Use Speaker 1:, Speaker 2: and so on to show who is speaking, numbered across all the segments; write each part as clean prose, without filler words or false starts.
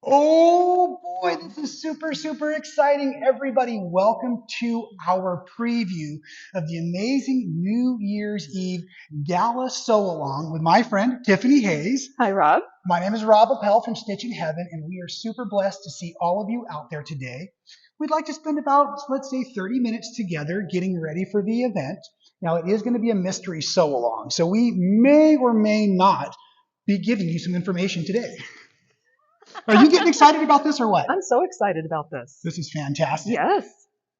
Speaker 1: Oh boy, this is super exciting. Everybody, welcome to our preview of the amazing New Year's Eve Gala Sew Along with my friend Tiffany Hayes.
Speaker 2: Hi, Rob.
Speaker 1: My name is Rob Appell from Stitch in Heaven, and we are super blessed to see all of you out there today. We'd like to spend about, let's say, 30 minutes together getting ready for the event. Now, it is going to be a mystery sew along, so we may or may not be giving you some information today. Are you getting excited about this or what?
Speaker 2: I'm so excited about this.
Speaker 1: This is fantastic.
Speaker 2: Yes.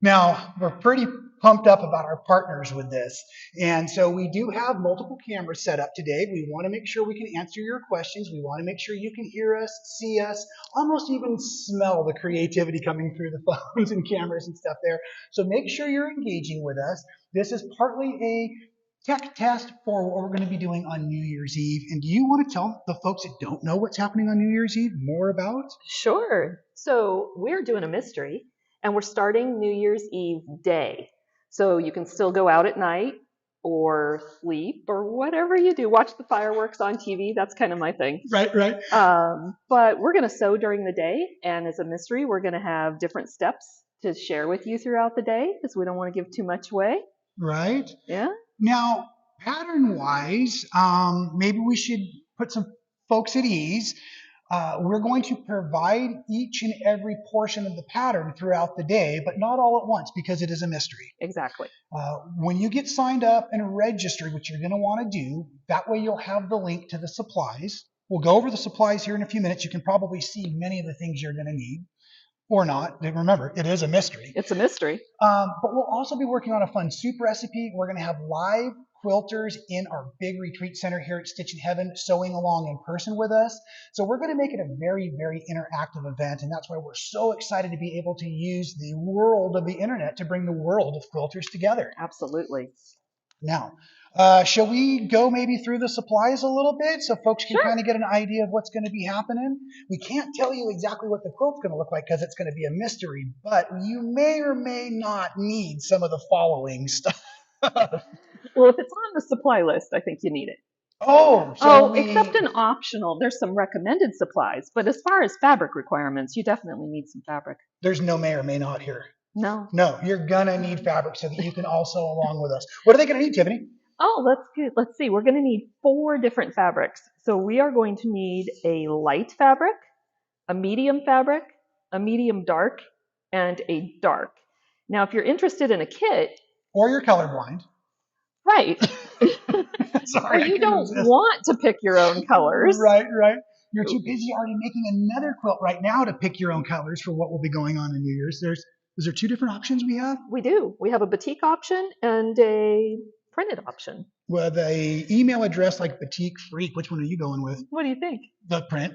Speaker 1: Now, we're pretty pumped up about our partners with this. And so we do have multiple cameras set up today. We want to make sure we can answer your questions. We want to make sure you can hear us, see us, almost even smell the creativity coming through the phones and cameras and stuff there. So make sure you're engaging with us. This is partly a tech test for what we're going to be doing on New Year's Eve. And do you want to tell the folks that don't know what's happening on New Year's Eve more about?
Speaker 2: Sure. So we're doing a mystery, and we're starting New Year's Eve day. So you can still go out at night or sleep or whatever you do. Watch the fireworks on TV. That's kind of my thing.
Speaker 1: Right.
Speaker 2: But we're going to sew during the day. And as a mystery, we're going to have different steps to share with you throughout the day because we don't want to give too much away.
Speaker 1: Right.
Speaker 2: Yeah.
Speaker 1: Now, pattern-wise, maybe we should put some folks at ease. We're going to provide each and every portion of the pattern throughout the day, but not all at once because it is a mystery.
Speaker 2: Exactly.
Speaker 1: When you get signed up and registered, which you're going to want to do, that way you'll have the link to the supplies. We'll go over the supplies here in a few minutes. You can probably see many of the things you're going to need. Or not. Remember, it is a mystery.
Speaker 2: It's a mystery.
Speaker 1: But we'll also be working on a fun soup recipe. We're going to have live quilters in our big retreat center here at Stitch in Heaven sewing along in person with us. So we're going to make it a very interactive event, and that's why we're so excited to be able to use the world of the internet to bring the world of quilters together.
Speaker 2: Absolutely.
Speaker 1: Now, shall we go maybe through the supplies a little bit so folks can kind of get an idea of what's going to be happening? We can't tell you exactly what the quilt's going to look like because it's going to be a mystery, but you may or may not need some of the following stuff.
Speaker 2: Well, if it's on the supply list, I think you need it. Except an optional. There's some recommended supplies, but as far as fabric requirements, you definitely need some fabric.
Speaker 1: There's no may or may not here.
Speaker 2: No,
Speaker 1: you're going to need fabric so that you can all sew along with us. What are they going to need, Tiffany?
Speaker 2: Oh, that's good. Let's see. We're going to need 4 different fabrics. So we are going to need a light fabric, a medium fabric, a medium dark, and a dark. Now, if you're interested in a kit...
Speaker 1: Or you're colorblind.
Speaker 2: Right.
Speaker 1: Sorry,
Speaker 2: or you don't want to pick your own colors.
Speaker 1: Right. You're too busy already making another quilt right now to pick your own colors for what will be going on in New Year's. Is there 2 different options we have?
Speaker 2: We do. We have a batik option and a printed option.
Speaker 1: With a email address like Batik Freak, which one are you going with?
Speaker 2: What do you think?
Speaker 1: The print.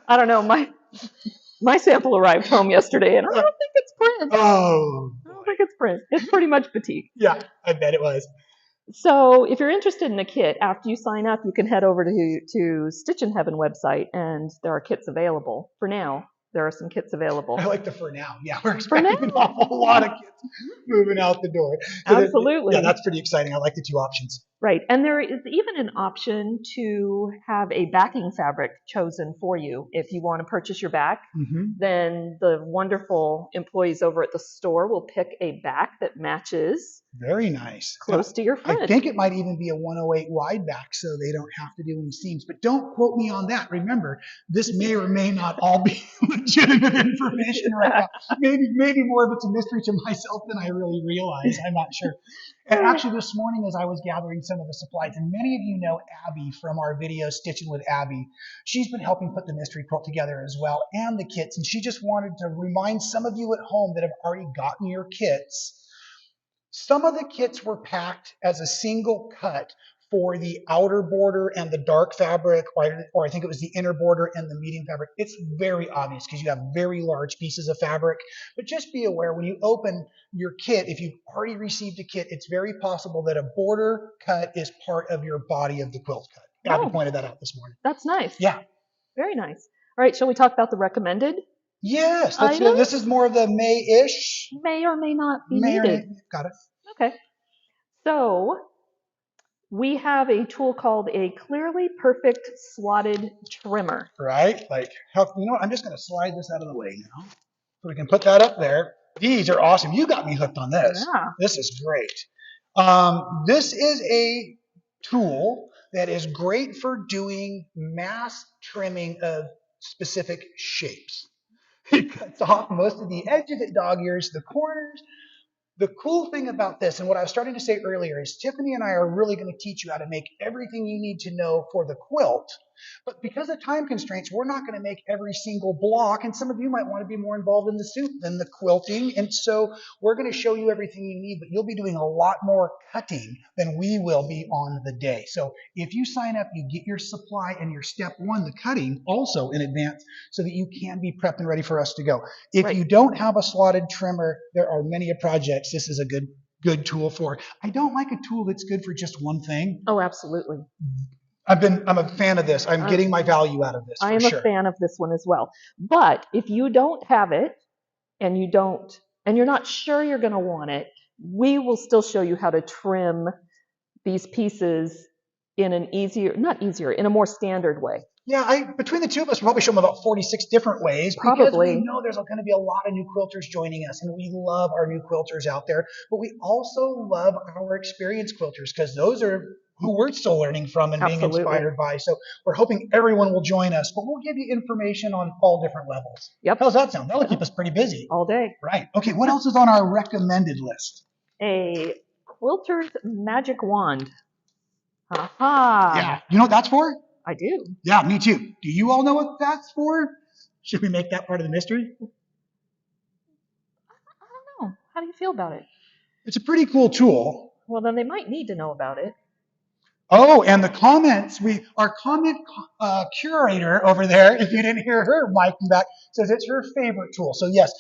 Speaker 2: I don't know. My sample arrived home yesterday, and I don't think it's print.
Speaker 1: Oh.
Speaker 2: I don't think it's print. It's pretty much batik.
Speaker 1: Yeah, I bet it was.
Speaker 2: So if you're interested in a kit, after you sign up, you can head over to Stitch in Heaven website, and there are kits available. For now, there are some kits available.
Speaker 1: I like the for now. Yeah, we're expecting an awful lot of kits moving out the door.
Speaker 2: So absolutely.
Speaker 1: Yeah, that's pretty exciting. I like the 2 options.
Speaker 2: Right. And there is even an option to have a backing fabric chosen for you. If you want to purchase your back, then the wonderful employees over at the store will pick a back that matches.
Speaker 1: Very nice.
Speaker 2: Close to your front.
Speaker 1: I think it might even be a 108 wide back so they don't have to do any seams. But don't quote me on that. Remember, this may or may not all be legitimate information right now. Maybe more of it's a mystery to myself than I really realize. I'm not sure. And actually this morning as I was gathering some of the supplies, and many of you know Abby from our video Stitching with Abby. She's been helping put the mystery quilt together as well and the kits. And she just wanted to remind some of you at home that have already gotten your kits. Some of the kits were packed as a single cut for the outer border and the dark fabric, or I think it was the inner border and the medium fabric. It's very obvious because you have very large pieces of fabric. But just be aware when you open your kit, if you've already received a kit, it's very possible that a border cut is part of your body of the quilt cut. Abby pointed that out this morning.
Speaker 2: That's nice.
Speaker 1: Yeah.
Speaker 2: Very nice. All right, shall we talk about the recommended?
Speaker 1: Yes, this is more of the May-ish.
Speaker 2: May or may not be needed.
Speaker 1: Got it.
Speaker 2: Okay. So We have a tool called a clearly perfect slotted trimmer.
Speaker 1: Right? Like, you know what? I'm just going to slide this out of the way now. So we can put that up there. These are awesome. You got me hooked on this.
Speaker 2: Yeah.
Speaker 1: This is great. This is a tool that is great for doing mass trimming of specific shapes. It cuts off most of the edges at dog ears, the corners. The cool thing about this, and what I was starting to say earlier, is Tiffany and I are really going to teach you how to make everything you need to know for the quilt. But because of time constraints, we're not going to make every single block, and some of you might want to be more involved in the suit than the quilting, and so we're going to show you everything you need, but you'll be doing a lot more cutting than we will be on the day. So if you sign up, you get your supply and your step one, the cutting, also in advance, so that you can be prepped and ready for us to go. If you don't have a slotted trimmer, there are many projects this is a good tool for. I don't like a tool that's good for just one thing.
Speaker 2: Oh, absolutely.
Speaker 1: I'm a fan of this. I'm getting my value out of this.
Speaker 2: I am a fan of this one as well. But if you don't have it and you're not sure you're going to want it, we will still show you how to trim these pieces in an in a more standard way.
Speaker 1: Yeah, between the two of us, we'll probably show them about 46 different ways.
Speaker 2: Probably.
Speaker 1: Because we know there's going to be a lot of new quilters joining us, and we love our new quilters out there. But we also love our experienced quilters, because those are who we're still learning from and being inspired by. So we're hoping everyone will join us, but we'll give you information on all different levels.
Speaker 2: Yep.
Speaker 1: How's that sound? That'll keep us pretty busy.
Speaker 2: All day.
Speaker 1: Right. Okay, what else is on our recommended list?
Speaker 2: A quilter's magic wand. Aha.
Speaker 1: Yeah. You know what that's for?
Speaker 2: I do.
Speaker 1: Yeah, me too. Do you all know what that's for? Should we make that part of the mystery?
Speaker 2: I don't know. How do you feel about it?
Speaker 1: It's a pretty cool tool.
Speaker 2: Well, then they might need to know about it.
Speaker 1: Oh, and the comments, our comment curator over there, if you didn't hear her miking back, says it's her favorite tool. So yes,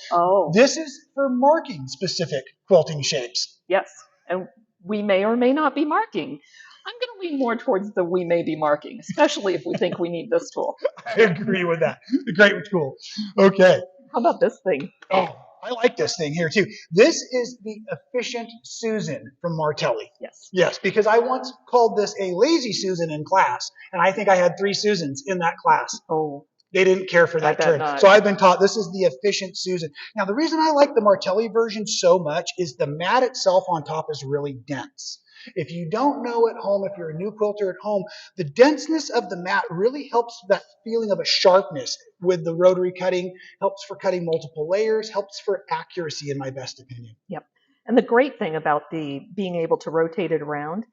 Speaker 1: this is for marking specific quilting shapes.
Speaker 2: Yes, and we may or may not be marking. I'm going to lean more towards the we may be marking, especially if we think we need this tool.
Speaker 1: I agree with that. A great tool. Okay.
Speaker 2: How about this thing?
Speaker 1: Oh, I like this thing here too. This is the Efficient Susan from Martelli.
Speaker 2: Yes.
Speaker 1: Yes, because I once called this a lazy Susan in class, and I think I had 3 Susans in that class.
Speaker 2: Oh.
Speaker 1: They didn't care for that term. So I've been taught this is the Efficient Susan. Now, the reason I like the Martelli version so much is the mat itself on top is really dense. If you don't know at home, if you're a new quilter at home, the denseness of the mat really helps that feeling of a sharpness with the rotary cutting, helps for cutting multiple layers, helps for accuracy in my best opinion.
Speaker 2: Yep. And the great thing about being able to rotate it around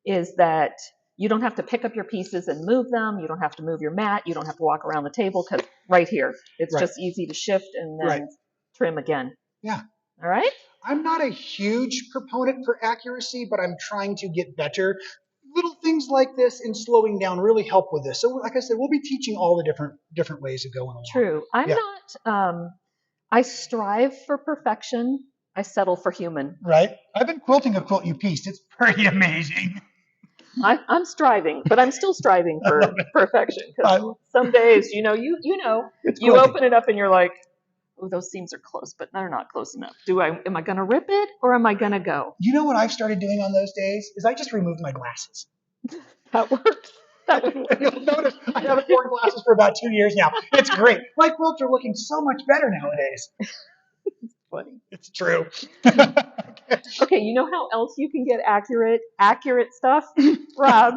Speaker 2: is that you don't have to pick up your pieces and move them. You don't have to move your mat. You don't have to walk around the table, because right here, it's just easy to shift and then trim again.
Speaker 1: Yeah.
Speaker 2: All right?
Speaker 1: I'm not a huge proponent for accuracy, but I'm trying to get better. Little things like this and slowing down really help with this. So like I said, we'll be teaching all the different ways of going along.
Speaker 2: True. I'm not, I strive for perfection. I settle for human.
Speaker 1: Right. I've been quilting a quilt you pieced. It's pretty amazing.
Speaker 2: I'm striving, but I'm still striving for perfection. Because some days, you open it up and you're like, oh, those seams are close, but they're not close enough. Am I going to rip it, or am I going to go?
Speaker 1: You know what I've started doing on those days is I just removed my glasses.
Speaker 2: That works.
Speaker 1: You'll notice I haven't worn glasses for about 2 years now. It's great. My quilts are looking so much better nowadays.
Speaker 2: It's funny.
Speaker 1: It's true.
Speaker 2: Okay, you know how else you can get accurate stuff? Rob.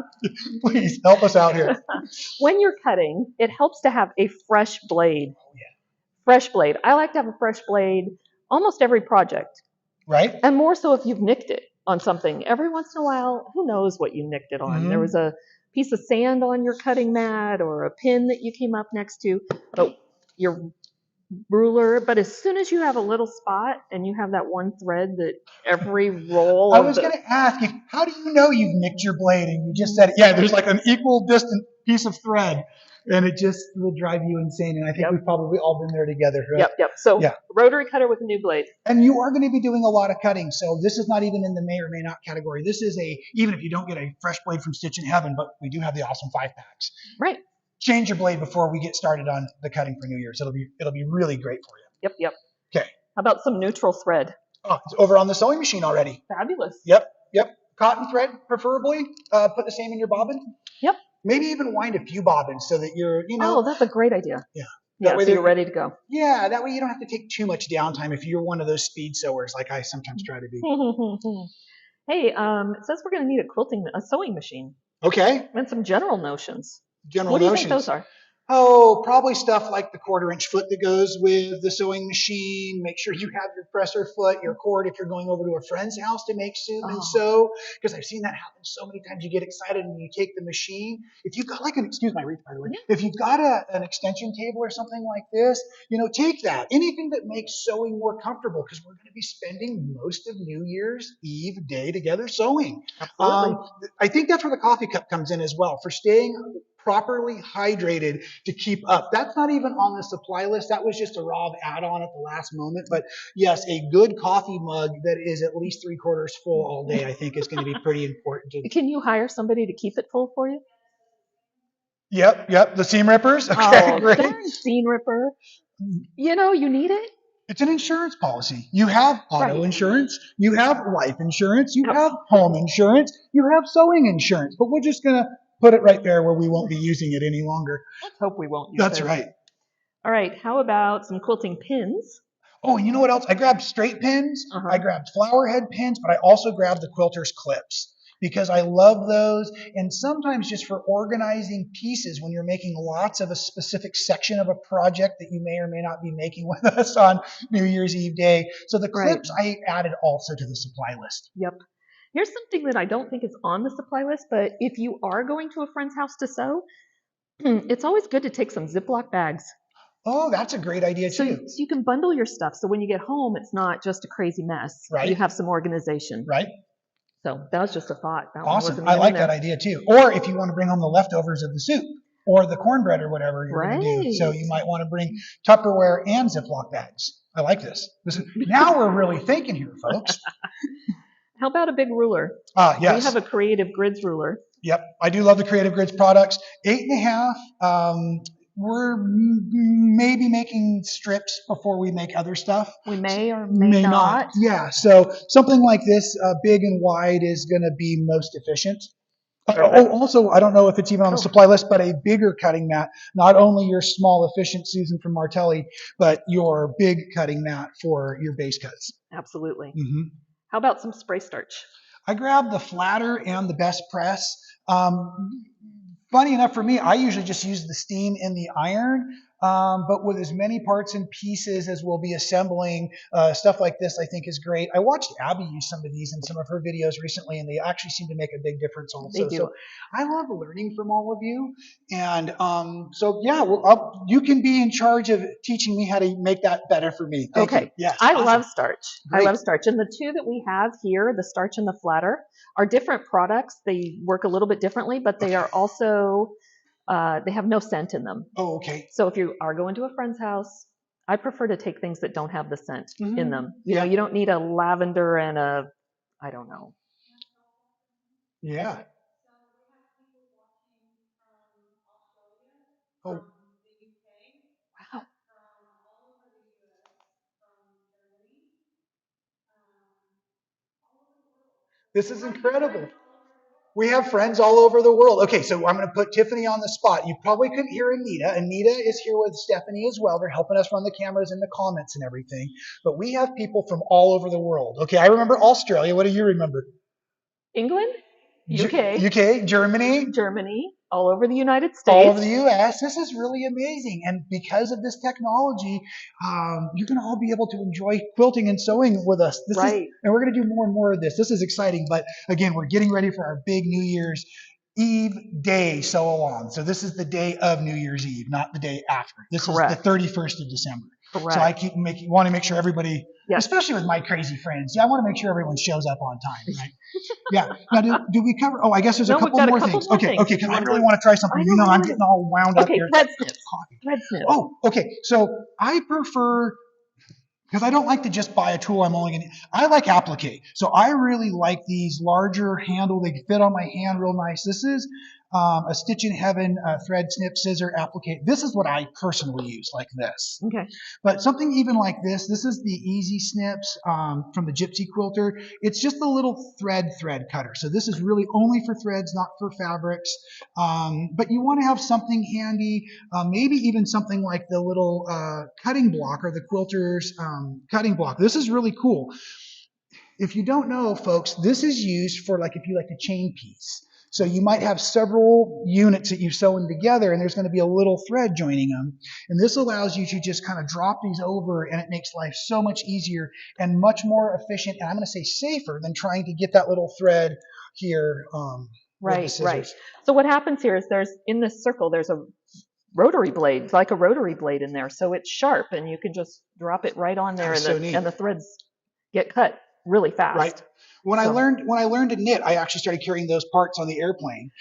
Speaker 1: Please, help us out here.
Speaker 2: When you're cutting, it helps to have a fresh blade.
Speaker 1: Oh, yeah.
Speaker 2: Fresh blade. I like to have a fresh blade almost every project.
Speaker 1: Right.
Speaker 2: And more so if you've nicked it on something. Every once in a while, who knows what you nicked it on? Mm-hmm. There was a piece of sand on your cutting mat or a pin that you came up next to. But your ruler, but as soon as you have a little spot and you have that one thread that every roll
Speaker 1: I was going to ask you, how do you know you've nicked your blade? And you just said, yeah, there's like an equal distant piece of thread, and it just will drive you insane. And I think we've probably all been there together. Right?
Speaker 2: Yep. So rotary cutter with a new blade.
Speaker 1: And you are going to be doing a lot of cutting. So this is not even in the may or may not category. This is even if you don't get a fresh blade from Stitch in Heaven, but we do have the awesome 5-packs.
Speaker 2: Right.
Speaker 1: Change your blade before we get started on the cutting for New Year's. It'll be really great for you.
Speaker 2: Yep.
Speaker 1: Okay.
Speaker 2: How about some neutral thread?
Speaker 1: Oh, it's over on the sewing machine already.
Speaker 2: Fabulous.
Speaker 1: Yep. cotton thread, preferably. Put the same in your bobbin.
Speaker 2: Yep.
Speaker 1: Maybe even wind a few bobbins so that you're,
Speaker 2: Oh, that's a great idea.
Speaker 1: Yeah.
Speaker 2: Yeah, so you're ready to go.
Speaker 1: Yeah, that way you don't have to take too much downtime if you're one of those speed sewers like I sometimes try to be.
Speaker 2: Hey, it says we're going to need a sewing machine.
Speaker 1: Okay.
Speaker 2: And some general notions.
Speaker 1: General
Speaker 2: What do you
Speaker 1: notions.
Speaker 2: think those are?
Speaker 1: Oh, probably stuff like the 1/4-inch foot that goes with the sewing machine. Make sure you have your presser foot, your cord if you're going over to a friend's house to make soup and sew. Because I've seen that happen so many times. You get excited and you take the machine. If you've got excuse my reach, by the way. If you've got an extension table or something like this, take that. Anything that makes sewing more comfortable, because we're going to be spending most of New Year's Eve day together sewing.
Speaker 2: Absolutely.
Speaker 1: I think that's where the coffee cup comes in as well, for staying properly hydrated to keep up. That's not even on the supply list. That was just a Rob add-on at the last moment. But yes, a good coffee mug that is at least 3/4 full all day, I think, is going to be pretty important.
Speaker 2: Can you hire somebody to keep it full for you?
Speaker 1: Yep. The seam rippers. Okay, great.
Speaker 2: Darn seam ripper. You need it.
Speaker 1: It's an insurance policy. You have auto insurance. You have life insurance. You have home insurance. You have sewing insurance. But we're just going to put it right there where we won't be using it any longer.
Speaker 2: Let's hope we won't use it.
Speaker 1: That's right.
Speaker 2: All right. How about some quilting pins?
Speaker 1: Oh, and you know what else? I grabbed straight pins. I grabbed flower head pins, but I also grabbed the quilter's clips because I love those. And sometimes just for organizing pieces when you're making lots of a specific section of a project that you may or may not be making with us on New Year's Eve day. So the clips I added also to the supply list.
Speaker 2: Yep. Here's something that I don't think is on the supply list, but if you are going to a friend's house to sew, it's always good to take some Ziploc bags.
Speaker 1: Oh, that's a great idea too.
Speaker 2: So you can bundle your stuff. So when you get home, it's not just a crazy mess.
Speaker 1: Right.
Speaker 2: You have some organization.
Speaker 1: Right.
Speaker 2: So that was just a thought.
Speaker 1: Awesome. I like that idea too. Or if you want to bring home the leftovers of the soup or the cornbread or whatever you're going to do. So you might want to bring Tupperware and Ziploc bags. I like this. Now we're really thinking here, folks.
Speaker 2: How about a big ruler?
Speaker 1: Yes.
Speaker 2: We have a Creative Grids ruler.
Speaker 1: Yep. I do love the Creative Grids products. 8.5. We're maybe making strips before we make other stuff.
Speaker 2: We may or may not.
Speaker 1: Yeah. So something like this, big and wide, is going to be most efficient. Also, I don't know if it's even on the supply list, but a bigger cutting mat, not only your small efficient Susan from Martelli, but your big cutting mat for your base cuts.
Speaker 2: Absolutely. How about some spray starch?
Speaker 1: I grabbed the flatter and the best press. Funny enough for me, I usually just use the steam in the iron. But with as many parts and pieces as we'll be assembling, stuff like this I think is great. I watched Abby use some of these in some of her videos recently, and they actually seem to make a big difference also.
Speaker 2: They do.
Speaker 1: So I love learning from all of you. And so, yeah, you can be in charge of teaching me how to make that better for me. Thank you. Yes,
Speaker 2: I love starch.
Speaker 1: Great.
Speaker 2: I love starch. And the two that we have here, the starch and the flatter, are different products. They work a little bit differently, but they are also... they have no scent in them.
Speaker 1: Oh, okay.
Speaker 2: So if you are going to a friend's house, I prefer to take things that don't have the scent in them. You know, you don't need a lavender and I don't know.
Speaker 1: Yeah. Oh.
Speaker 2: Wow.
Speaker 1: This is incredible. We have friends all over the world. Okay, so I'm going to put Tiffany on the spot. You probably couldn't hear Anita. Anita is here with Stephanie as well. They're helping us run the cameras and the comments and everything. But we have people from all over the world. Okay, I remember Australia. What do you remember?
Speaker 2: England? UK.
Speaker 1: UK, Germany.
Speaker 2: Germany. All over the United States.
Speaker 1: All over the U.S. This is really amazing. And because of this technology, you're going to all be able to enjoy quilting and sewing with us. And we're going to do more and more of this. This is exciting. But again, we're getting ready for our big New Year's Eve day sew along. So this is the day of New Year's Eve, not the day after. This is the 31st of December.
Speaker 2: Correct.
Speaker 1: So I want to make sure everybody, especially with my crazy friends, I want to make sure everyone shows up on time, right? Yeah. Now, do we cover? Oh, I guess there's a couple more things. Okay. Because I really want to try something. I'm getting all wound up here.
Speaker 2: Thread snips.
Speaker 1: Oh, okay. So I prefer, because I don't like to just buy a tool. I like applique. So I really like these larger handle. They fit on my hand real nice. This is a Stitch in Heaven thread snip scissor applique. This is what I personally use, like this.
Speaker 2: Okay.
Speaker 1: But something even like this is the Easy Snips from the Gypsy Quilter. It's just a little thread cutter. So this is really only for threads, not for fabrics. But you want to have something handy, maybe even something like the little cutting block or the Quilter's cutting block. This is really cool. If you don't know, folks, this is used for like if you like a chain piece. So you might have several units that you've sewn together and there's going to be a little thread joining them. And this allows you to just kind of drop these over and it makes life so much easier and much more efficient. And I'm going to say safer than trying to get that little thread here with the scissors.
Speaker 2: Right. So what happens here is in this circle, there's a rotary blade, like a rotary blade in there. So it's sharp and you can just drop it right on there and the threads get cut really fast.
Speaker 1: Right. When I learned to knit, I actually started carrying those parts on the airplane.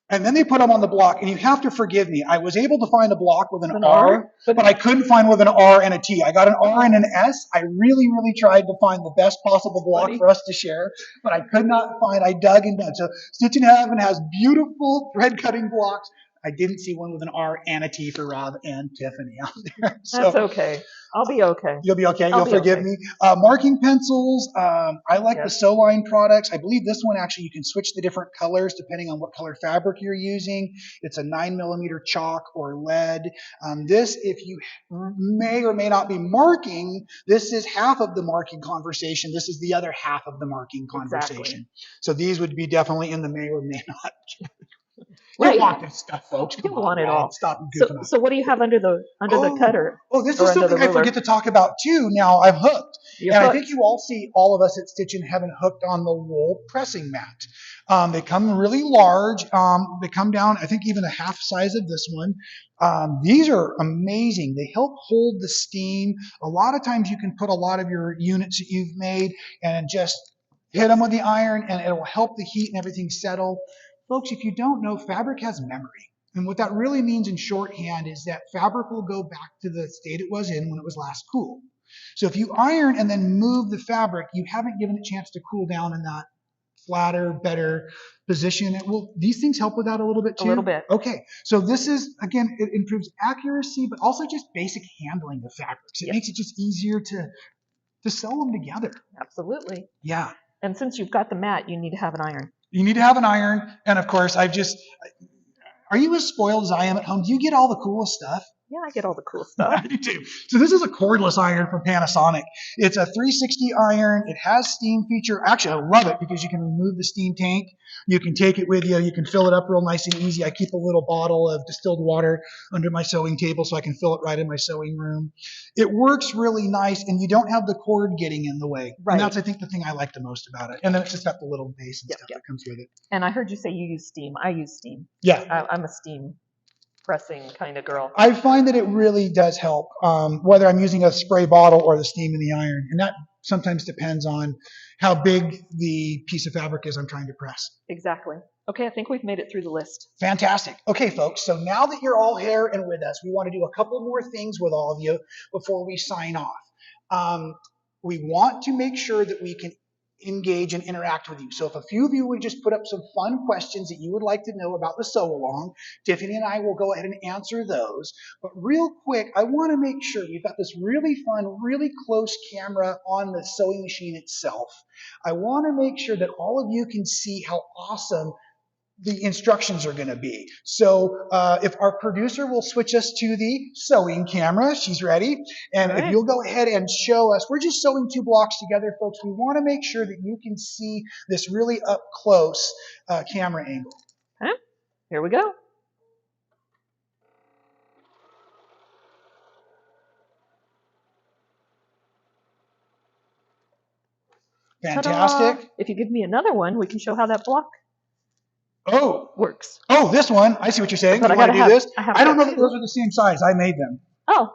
Speaker 1: And then they put them on the block, and you have to forgive me. I was able to find a block with an R, but I couldn't find with an R and a T. I got an R and an S. I really, really tried to find the best possible block for us to share, but I could not find. I dug and dug. So Stitch in Heaven has beautiful thread cutting blocks. I didn't see one with an R and a T for Rob and Tiffany out there. So,
Speaker 2: that's okay. I'll be okay.
Speaker 1: You'll be okay. You'll forgive me. Marking pencils. I like the Sew Line products. I believe this one actually you can switch the different colors depending on what color fabric you're using. It's a 9mm chalk or lead. This, if you may or may not be marking, this is half of the marking conversation. This is the other half of the marking conversation.
Speaker 2: Exactly.
Speaker 1: So these would be definitely in the may or may not. You want this stuff, folks.
Speaker 2: You want it all.
Speaker 1: Stop goofing off.
Speaker 2: So what do you have under the cutter?
Speaker 1: Oh, this is something I forget to talk about too. Now I've hooked. I think you all see all of us at Stitch in Heaven hooked on the wool pressing mat. They come really large. They come down, I think, even a half size of this one. These are amazing. They help hold the steam. A lot of times you can put a lot of your units that you've made and just hit them with the iron and it will help the heat and everything settle. Folks, if you don't know, fabric has memory. And what that really means in shorthand is that fabric will go back to the state it was in when it was last cool. So if you iron and then move the fabric, you haven't given it a chance to cool down in that flatter, better position. These things help with that a little bit too?
Speaker 2: A little bit.
Speaker 1: Okay. So this is, again, it improves accuracy, but also just basic handling of fabrics. It makes it just easier to sew them together.
Speaker 2: Absolutely.
Speaker 1: Yeah.
Speaker 2: And since you've got the mat, you need to have an iron.
Speaker 1: You need to have an iron, and of course, are you as spoiled as I am at home? Do you get all the coolest stuff?
Speaker 2: Yeah, I get all the cool stuff.
Speaker 1: I do too. So this is a cordless iron from Panasonic. It's a 360 iron. It has steam feature. Actually, I love it because you can remove the steam tank. You can take it with you. You can fill it up real nice and easy. I keep a little bottle of distilled water under my sewing table so I can fill it right in my sewing room. It works really nice, and you don't have the cord getting in the way. Right. And that's, I think, the thing I like the most about it. And then it's just got the little base and stuff that comes with it.
Speaker 2: And I heard you say you use steam. I use steam.
Speaker 1: Yeah.
Speaker 2: I'm a steam pressing kind of girl.
Speaker 1: I find that it really does help, whether I'm using a spray bottle or the steam in the iron. And that sometimes depends on how big the piece of fabric is I'm trying to press.
Speaker 2: Exactly. Okay, I think we've made it through the list.
Speaker 1: Fantastic. Okay, folks, so now that you're all here and with us, we want to do a couple more things with all of you before we sign off. We want to make sure that we can engage and interact with you. So if a few of you would just put up some fun questions that you would like to know about the sew along, Tiffany and I will go ahead and answer those. But real quick, I want to make sure we've got this really fun, really close camera on the sewing machine itself. I want to make sure that all of you can see how awesome the instructions are going to be. So if our producer will switch us to the sewing camera, she's ready. And if you'll go ahead and show us, we're just sewing 2 blocks together, folks. We want to make sure that you can see this really up close camera angle.
Speaker 2: Okay. Here we go.
Speaker 1: Fantastic.
Speaker 2: Ta-da! If you give me another one, we can show how that block works.
Speaker 1: Oh, this one. I see what you're saying.
Speaker 2: But
Speaker 1: you want to do this? I don't know that
Speaker 2: too.
Speaker 1: those are the same size. I made them.
Speaker 2: Oh.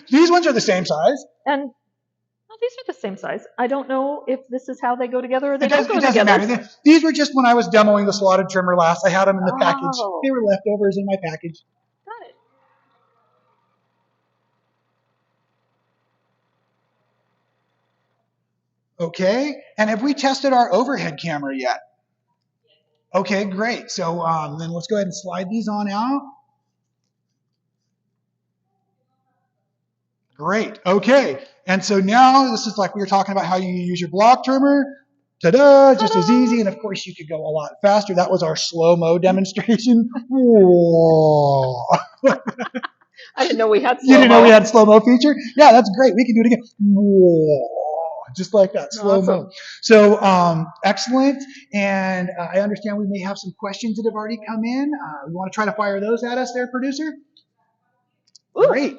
Speaker 1: These ones are the same size.
Speaker 2: And well, these are the same size. I don't know if this is how they go together or they don't go together.
Speaker 1: Matter. These were just when I was demoing the slotted trimmer last. I had them in the package. They were leftovers in my package.
Speaker 2: Got it.
Speaker 1: Okay. And have we tested our overhead camera yet? Okay, great. So then let's go ahead and slide these on out. Great. Okay. And so now this is like we were talking about how you use your block trimmer. Ta-da! Just as easy. And of course, you could go a lot faster. That was our slow-mo demonstration. Whoa.
Speaker 2: I didn't know we had
Speaker 1: You
Speaker 2: slow-mo.
Speaker 1: didn't know we had slow-mo feature? Yeah, that's great. We can do it again. Whoa. Just like that, slow-mo.
Speaker 2: Awesome.
Speaker 1: So excellent. And I understand we may have some questions that have already come in. You want to try to fire those at us there, producer?
Speaker 2: Ooh.
Speaker 1: Great.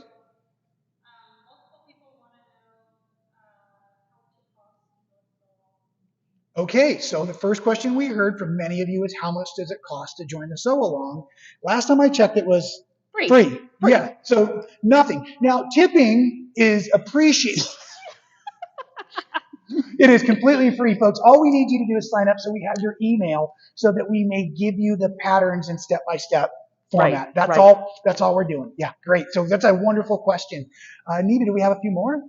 Speaker 1: Okay, so the first question we heard from many of you is how much does it cost to join the sew along? Last time I checked, it was free. Yeah, so nothing. Now, tipping is appreciated. It is completely free, folks. All we need you to do is sign up so we have your email so that we may give you the patterns in step-by-step format.
Speaker 2: Right,
Speaker 1: That's
Speaker 2: right.
Speaker 1: all. That's all we're doing. Yeah, great. So that's a wonderful question. Nita, do we have a few more?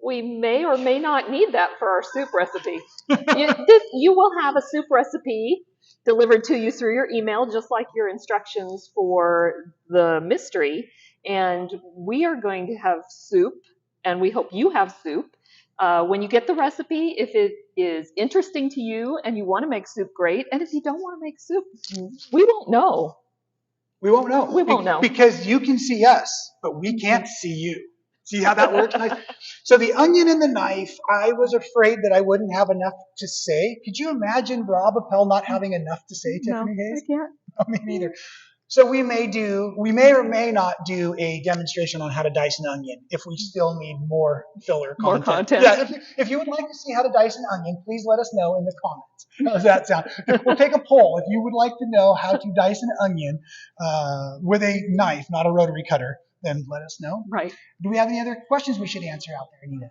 Speaker 2: We may or may not need that for our soup recipe. You will have a soup recipe delivered to you through your email, just like your instructions for the mystery. And we are going to have soup, and we hope you have soup. When you get the recipe, if it is interesting to you and you want to make soup, great. And if you don't want to make soup, we won't know.
Speaker 1: We won't know.
Speaker 2: We won't know.
Speaker 1: Because you can see us, but we can't see you. See how that works? So the onion and the knife, I was afraid that I wouldn't have enough to say. Could you imagine Rob Appell not having enough to say, Tiffany Hayes?
Speaker 2: I can't.
Speaker 1: No, me neither. So we may or may not do a demonstration on how to dice an onion if we still need more filler content.
Speaker 2: More content.
Speaker 1: Yeah, if you would like to see how to dice an onion, please let us know in the comments. How does that sound? We'll take a poll. If you would like to know how to dice an onion with a knife, not a rotary cutter, then let us know.
Speaker 2: Right.
Speaker 1: Do we have any other questions we should answer out there, Nina?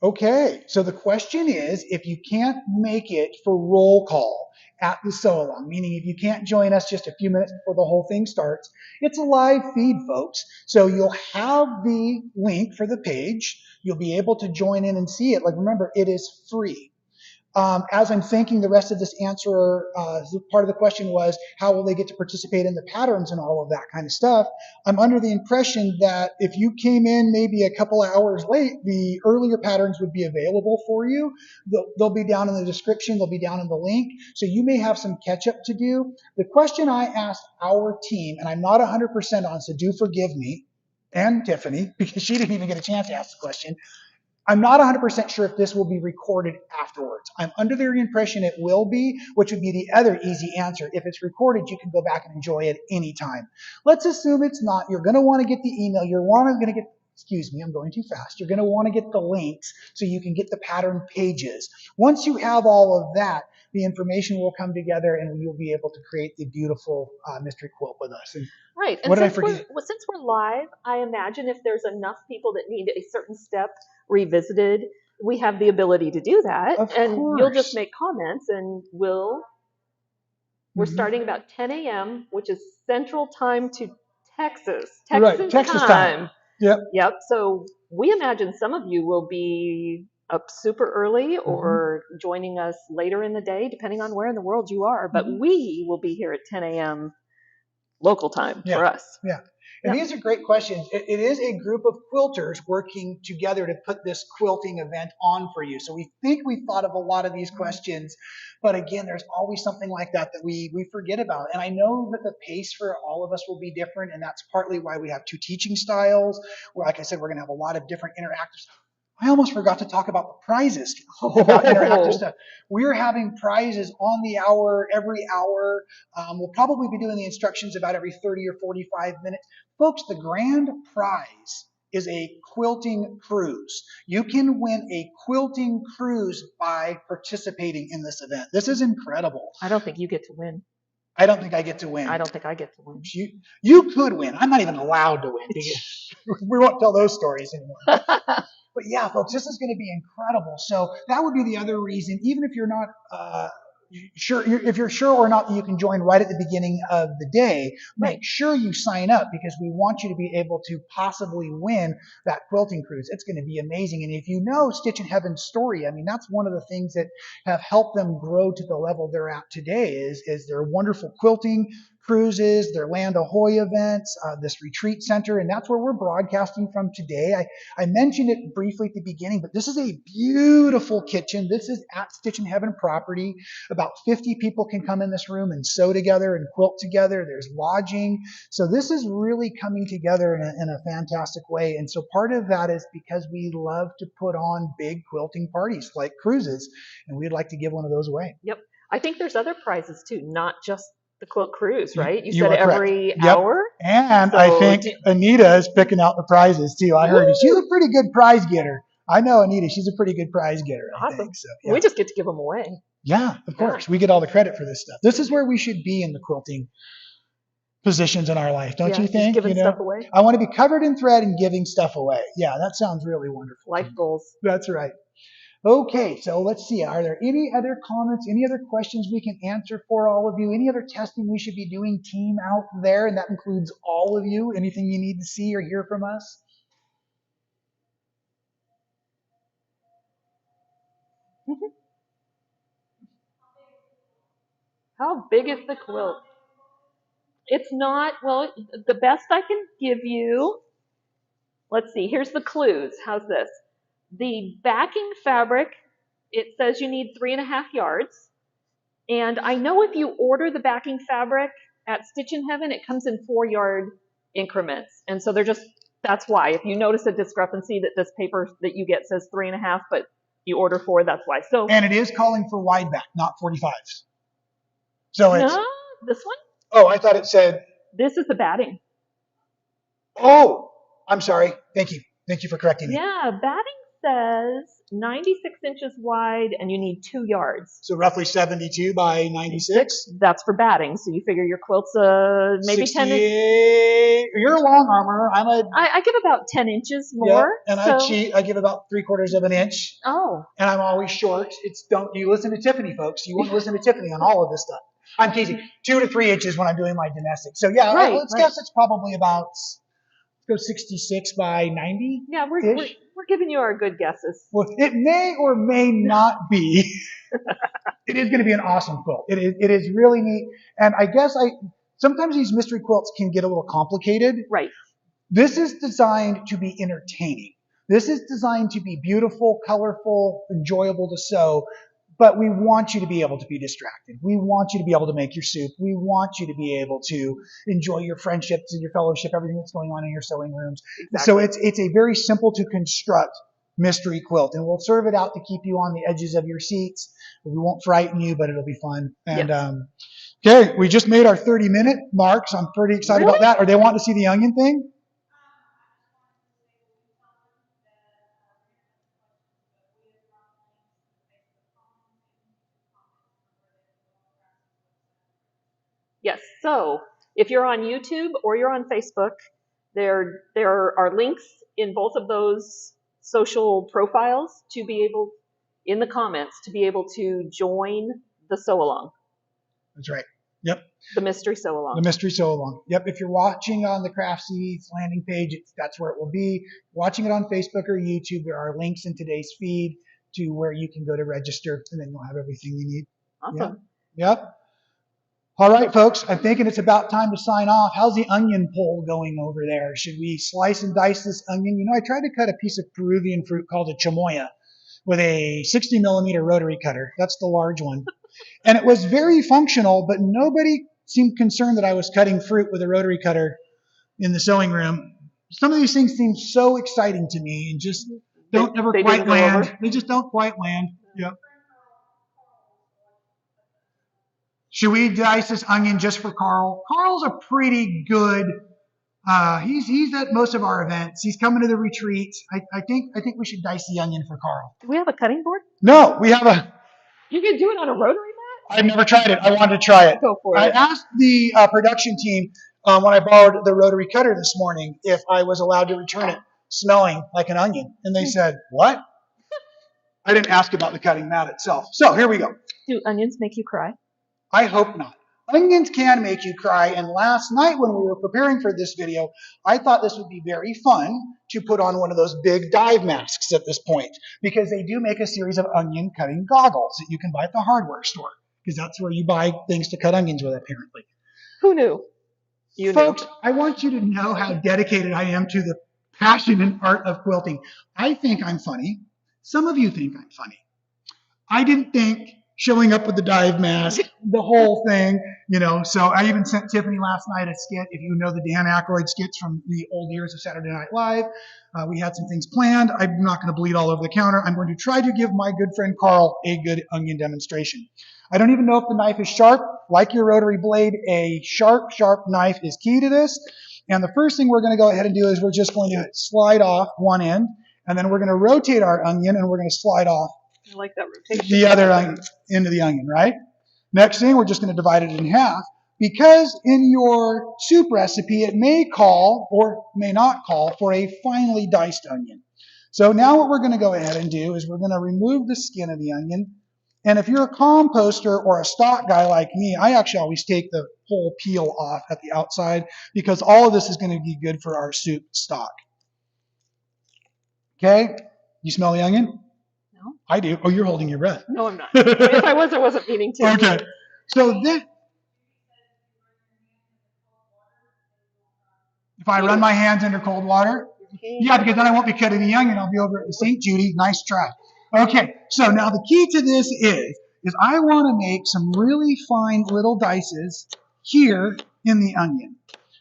Speaker 1: Okay, so the question is, if you can't make it for roll call at the sew along, meaning if you can't join us just a few minutes before the whole thing starts, it's a live feed, folks. So you'll have the link for the page. You'll be able to join in and see it. Like, remember, it is free. As I'm thinking, the rest of this answer, part of the question was, how will they get to participate in the patterns and all of that kind of stuff? I'm under the impression that if you came in maybe a couple of hours late, the earlier patterns would be available for you. They'll be down in the description. They'll be down in the link. So you may have some catch up to do. The question I asked our team, and I'm not 100% on, so do forgive me, and Tiffany, because she didn't even get a chance to ask the question. I'm not 100% sure if this will be recorded afterwards. I'm under the impression it will be, which would be the other easy answer. If it's recorded, you can go back and enjoy it anytime. Let's assume it's not. You're going to want to get the email. You're going to get, excuse me, I'm going too fast. You're going to want to get the links so you can get the pattern pages. Once you have all of that, the information will come together and you'll be able to create the beautiful mystery quilt with us. And
Speaker 2: right. And
Speaker 1: what did I forget?
Speaker 2: Since we're live, I imagine if there's enough people that need a certain step revisited, we have the ability to do that.
Speaker 1: Of
Speaker 2: and
Speaker 1: course.
Speaker 2: You'll just make comments and we're starting about 10 a.m., which is central time to Texas.
Speaker 1: Texas time.
Speaker 2: Yep. So we imagine some of you will be up super early or joining us later in the day, depending on where in the world you are. But we will be here at 10 a.m. local time for us.
Speaker 1: Yeah. And these are great questions. It is a group of quilters working together to put this quilting event on for you. So we think we've thought of a lot of these questions, but again, there's always something like that that we forget about. And I know that the pace for all of us will be different, and that's partly why we have two teaching styles. Where, like I said, we're going to have a lot of different interactive. I almost forgot to talk about the prizes about interactive stuff. We're having prizes on the hour, every hour. We'll probably be doing the instructions about every 30 or 45 minutes. Folks, the grand prize is a quilting cruise. You can win a quilting cruise by participating in this event. This is incredible.
Speaker 2: I don't think you get to win.
Speaker 1: I don't think I get to win.
Speaker 2: I don't think I get to win.
Speaker 1: You could win. I'm not even allowed to win. We won't tell those stories anymore. But yeah, folks, this is going to be incredible. So that would be the other reason, even if you're not sure, if you're sure or not that you can join right at the beginning of the day, make sure you sign up, because we want you to be able to possibly win that quilting cruise. It's going to be amazing. And if you know Stitch in Heaven's story, I mean, that's one of the things that have helped them grow to the level they're at today is their wonderful quilting cruises, their Land Ahoy events, this retreat center, and that's where we're broadcasting from today. I mentioned it briefly at the beginning, but this is a beautiful kitchen. This is at Stitch in Heaven property. About 50 people can come in this room and sew together and quilt together. There's lodging. So this is really coming together in a fantastic way. And so part of that is because we love to put on big quilting parties like cruises, and we'd like to give one of those away.
Speaker 2: Yep. I think there's other prizes too, not just the quilt cruise, right? You said
Speaker 1: correct.
Speaker 2: Every hour.
Speaker 1: And so, I think Anita is picking out the prizes too. I heard she's a pretty good prize getter. I know Anita, she's a pretty good prize getter.
Speaker 2: Awesome.
Speaker 1: I think, so, yeah.
Speaker 2: We just get to give them away.
Speaker 1: Yeah, of course. We get all the credit for this stuff. This is where we should be in the quilting positions in our life, don't you think?
Speaker 2: Just giving stuff away.
Speaker 1: I want to be covered in thread and giving stuff away. Yeah, that sounds really wonderful.
Speaker 2: Life goals.
Speaker 1: That's right. Okay, so let's see. Are there any other comments, any other questions we can answer for all of you? Any other testing we should be doing, team out there? And that includes all of you. Anything you need to see or hear from us?
Speaker 2: How big is the quilt? It's not, well, the best I can give you, let's see, here's the clues. How's this? The backing fabric, it says you need 3.5 yards. And I know if you order the backing fabric at Stitch in Heaven, it comes in 4-yard increments. And so that's why. If you notice a discrepancy that this paper that you get says 3.5, but you order 4, that's why. So.
Speaker 1: And it is calling for wide back, not 45s. So it's.
Speaker 2: No, this one?
Speaker 1: Oh, I thought it said.
Speaker 2: This is the batting.
Speaker 1: Oh, I'm sorry. Thank you. Thank you for correcting me.
Speaker 2: Yeah, batting says 96 inches wide and you need 2 yards.
Speaker 1: So roughly 72 by 96?
Speaker 2: That's for batting. So you figure your quilt's maybe 10 inches.
Speaker 1: You're a long armor.
Speaker 2: I give about 10 inches more.
Speaker 1: Yeah, and I cheat. I give about 3/4 of an inch.
Speaker 2: Oh.
Speaker 1: And I'm always short. You listen to Tiffany, folks. You want to listen to Tiffany on all of this stuff. I'm teasing. 2 to 3 inches when I'm doing my domestic. So yeah, let's guess it's probably about 66 by 90.
Speaker 2: Yeah, we're giving you our good guesses.
Speaker 1: Well, it may or may not be. It is going to be an awesome quilt. It is really neat. And I guess sometimes these mystery quilts can get a little complicated.
Speaker 2: Right.
Speaker 1: This is designed to be entertaining. This is designed to be beautiful, colorful, enjoyable to sew. But we want you to be able to be distracted. We want you to be able to make your soup. We want you to be able to enjoy your friendships and your fellowship, everything that's going on in your sewing rooms. Exactly. So it's a very simple to construct mystery quilt. And we'll serve it out to keep you on the edges of your seats. We won't frighten you, but it'll be fun. And okay, we just made our 30-minute mark, so I'm pretty excited about that. Are they wanting to see the onion thing?
Speaker 2: Yes, so if you're on YouTube or you're on Facebook, there are links in both of those social profiles to be able, in the comments, to be able to join the sew-along.
Speaker 1: That's right. Yep.
Speaker 2: The mystery sew-along.
Speaker 1: The mystery sew-along. Yep. If you're watching on the Craft Seeds landing page, that's where it will be. Watching it on Facebook or YouTube, there are links in today's feed to where you can go to register, and then you'll have everything you need.
Speaker 2: Awesome.
Speaker 1: Yep. All right, folks, I'm thinking it's about time to sign off. How's the onion poll going over there? Should we slice and dice this onion? You know, I tried to cut a piece of Peruvian fruit called a chamoya with a 60-millimeter rotary cutter. That's the large one. And it was very functional, but nobody seemed concerned that I was cutting fruit with a rotary cutter in the sewing room. Some of these things seem so exciting to me and just don't ever quite land. They just don't quite land. Yep. Should we dice this onion just for Carl? Carl's a pretty good. He's at most of our events. He's coming to the retreats. I think we should dice the onion for Carl.
Speaker 2: Do we have a cutting board?
Speaker 1: No, we have a.
Speaker 2: You can do it on a rotary mat?
Speaker 1: I've never tried it. I wanted to try it.
Speaker 2: Go for it.
Speaker 1: I asked the production team when I borrowed the rotary cutter this morning if I was allowed to return it smelling like an onion. And they said, what? I didn't ask about the cutting mat itself. So here we go.
Speaker 2: Do onions make you cry?
Speaker 1: I hope not. Onions can make you cry, and last night when we were preparing for this video, I thought this would be very fun to put on one of those big dive masks at this point, because they do make a series of onion cutting goggles that you can buy at the hardware store, because that's where you buy things to cut onions with, apparently.
Speaker 2: Who knew? You
Speaker 1: Folks,
Speaker 2: knew.
Speaker 1: I want you to know how dedicated I am to the passion and art of quilting. I think I'm funny. Some of you think I'm funny. I didn't think showing up with the dive mask, the whole thing, you know. So I even sent Tiffany last night a skit. If you know the Dan Aykroyd skits from the old years of Saturday Night Live, we had some things planned. I'm not going to bleed all over the counter. I'm going to try to give my good friend Carl a good onion demonstration. I don't even know if the knife is sharp. Like your rotary blade, a sharp knife is key to this. And the first thing we're going to go ahead and do is we're just going to slide off one end, and then we're going to rotate our onion, and we're going to slide off
Speaker 2: I like that rotation.
Speaker 1: the other end of the onion, right? Next thing, we're just going to divide it in half, because in your soup recipe, it may call or may not call for a finely diced onion. So now what we're going to go ahead and do is we're going to remove the skin of the onion. And if you're a composter or a stock guy like me, I actually always take the whole peel off at the outside, because all of this is going to be good for our soup stock. Okay? You smell the onion?
Speaker 2: No.
Speaker 1: I do. Oh, you're holding your breath.
Speaker 2: No, I'm not. If I wasn't meaning to.
Speaker 1: Okay. So then, if I run my hands under cold water, yeah, because then I won't be cutting the onion. I'll be over at the sink, Judy. Nice try. Okay. So now the key to this is I want to make some really fine little dices here in the onion,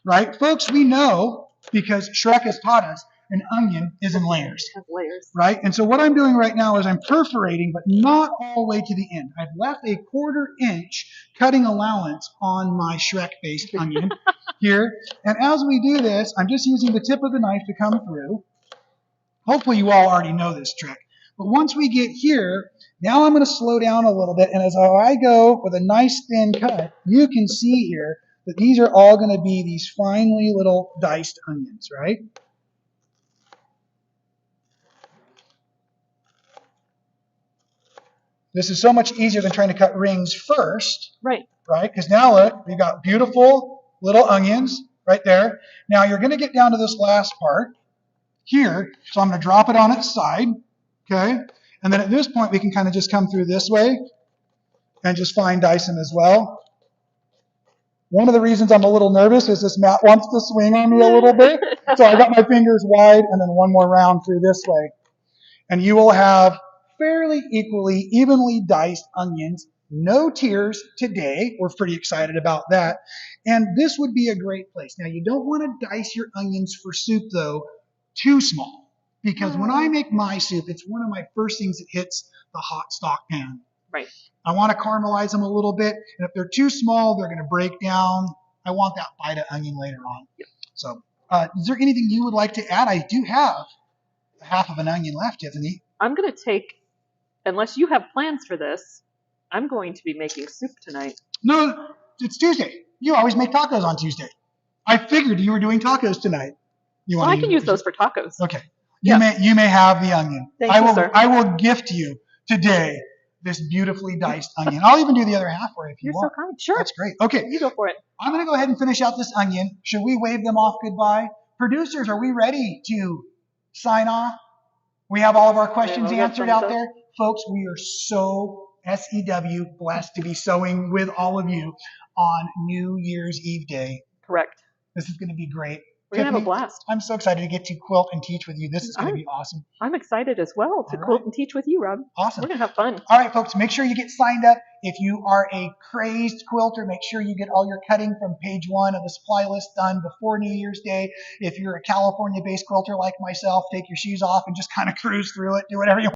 Speaker 1: right? Folks, we know, because Shrek has taught us, an onion is in layers.
Speaker 2: Has layers.
Speaker 1: Right? And so what I'm doing right now is I'm perforating, but not all the way to the end. I've left a 1/4 inch cutting allowance on my Shrek-based onion here. And as we do this, I'm just using the tip of the knife to come through. Hopefully you all already know this trick. But once we get here, now I'm going to slow down a little bit. And as I go with a nice thin cut, you can see here that these are all going to be these finely little diced onions, right? This is so much easier than trying to cut rings first.
Speaker 2: Right.
Speaker 1: Right? Because now look, we've got beautiful little onions right there. Now you're going to get down to this last part here. So I'm going to drop it on its side. Okay? And then at this point, we can kind of just come through this way and just fine dice them as well. One of the reasons I'm a little nervous is this mat wants to swing on me a little bit. So I got my fingers wide, and then one more round through this way. And you will have fairly evenly diced onions. No tears today. We're pretty excited about that. And this would be a great place. Now, you don't want to dice your onions for soup, though, too small. Because when I make my soup, it's one of my first things that hits the hot stock pan.
Speaker 2: Right.
Speaker 1: I want to caramelize them a little bit. And if they're too small, they're going to break down. I want that bite of onion later on.
Speaker 2: Yep.
Speaker 1: So, is there anything you would like to add? I do have half of an onion left, Tiffany.
Speaker 2: I'm going to take, unless you have plans for this, I'm going to be making soup tonight.
Speaker 1: No, it's Tuesday. You always make tacos on Tuesday. I figured you were doing tacos tonight.
Speaker 2: Well, I can use those for tacos.
Speaker 1: Okay. You may have the onion.
Speaker 2: Thank you, sir.
Speaker 1: I will gift you today this beautifully diced onion. I'll even do the other half for you if you want.
Speaker 2: You're so kind. Sure.
Speaker 1: That's great. Okay.
Speaker 2: You go for it.
Speaker 1: I'm going to go ahead and finish out this onion. Should we wave them off goodbye? Producers, are we ready to sign off? We have all of our questions answered out there. Folks, we are so SEW blessed to be sewing with all of you on New Year's Eve day.
Speaker 2: Correct.
Speaker 1: This is going to be great.
Speaker 2: We're going to have a blast.
Speaker 1: I'm so excited to get to quilt and teach with you. This is going to be awesome.
Speaker 2: I'm excited as well to quilt and teach with you, Rob.
Speaker 1: Awesome.
Speaker 2: We're going to have fun.
Speaker 1: All right, folks, make sure you get signed up. If you are a crazed quilter, make sure you get all your cutting from page 1 of the supply list done before New Year's Day. If you're a California-based quilter like myself, take your shoes off and just kind of cruise through it. Do whatever you want.